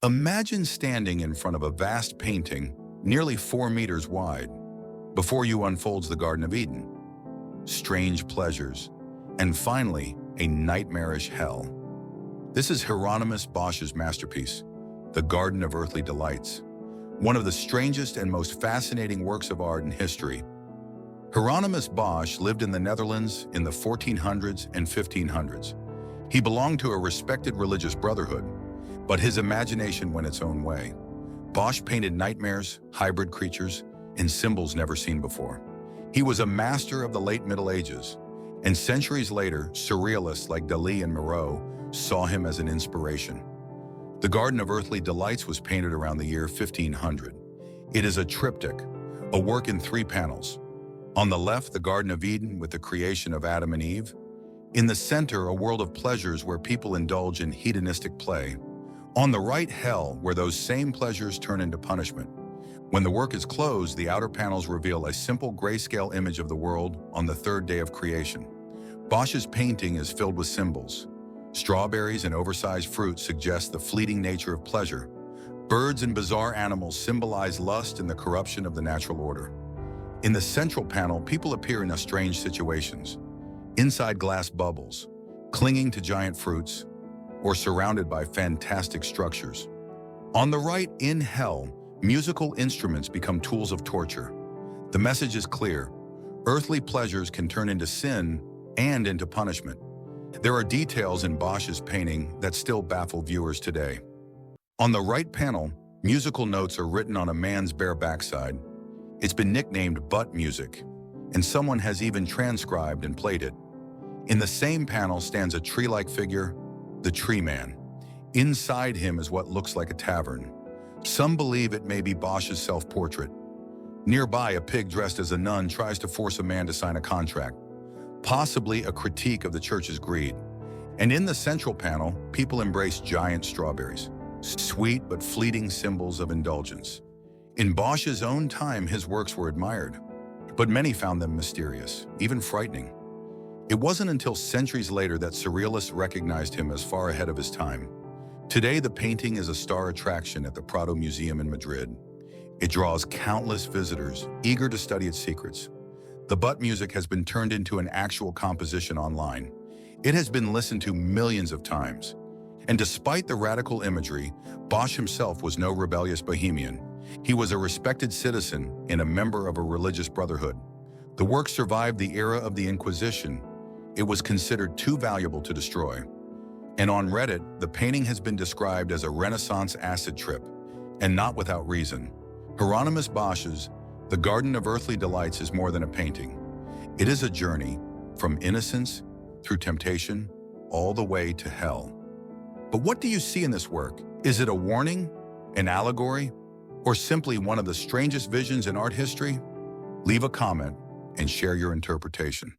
Imagine standing in front of a vast painting, nearly 4 meters wide. Before you unfolds the Garden of Eden, strange pleasures, and finally, a nightmarish hell. This is Hieronymus Bosch's masterpiece, The Garden of Earthly Delights, one of the strangest and most fascinating works of art in history. Hieronymus Bosch lived in the Netherlands in the 1400s and 1500s. He belonged to a respected religious brotherhood, but his imagination went its own way. Bosch painted nightmares, hybrid creatures, and symbols never seen before. He was a master of the late Middle Ages, and centuries later, surrealists like Dalí and Moreau saw him as an inspiration. The Garden of Earthly Delights was painted around the year 1500. It is a triptych, a work in 3 panels. On the left, the Garden of Eden with the creation of Adam and Eve. In the center, a world of pleasures where people indulge in hedonistic play. On the right, hell, where those same pleasures turn into punishment. When the work is closed, the outer panels reveal a simple grayscale image of the world on the 3rd day of creation. Bosch's painting is filled with symbols. Strawberries and oversized fruit suggest the fleeting nature of pleasure. Birds and bizarre animals symbolize lust and the corruption of the natural order. In the central panel, people appear in strange situations, inside glass bubbles, clinging to giant fruits, or surrounded by fantastic structures. On the right, in hell, musical instruments become tools of torture. The message is clear: earthly pleasures can turn into sin and into punishment. There are details in Bosch's painting that still baffle viewers today. On the right panel, musical notes are written on a man's bare backside. It's been nicknamed butt music, and someone has even transcribed and played it. In the same panel stands a tree-like figure, the Tree Man. Inside him is what looks like a tavern. Some believe it may be Bosch's self-portrait. Nearby, a pig dressed as a nun tries to force a man to sign a contract, possibly a critique of the church's greed. And in the central panel, people embrace giant strawberries, sweet but fleeting symbols of indulgence. In Bosch's own time, his works were admired, but many found them mysterious, even frightening. It wasn't until centuries later that surrealists recognized him as far ahead of his time. Today, the painting is a star attraction at the Prado Museum in Madrid. It draws countless visitors, eager to study its secrets. The butt music has been turned into an actual composition online. It has been listened to millions of times. And despite the radical imagery, Bosch himself was no rebellious bohemian. He was a respected citizen and a member of a religious brotherhood. The work survived the era of the Inquisition. It was considered too valuable to destroy. And on Reddit, the painting has been described as a Renaissance acid trip, and not without reason. Hieronymus Bosch's The Garden of Earthly Delights is more than a painting. It is a journey from innocence through temptation, all the way to hell. But what do you see in this work? Is it a warning, an allegory, or simply one of the strangest visions in art history? Leave a comment and share your interpretation.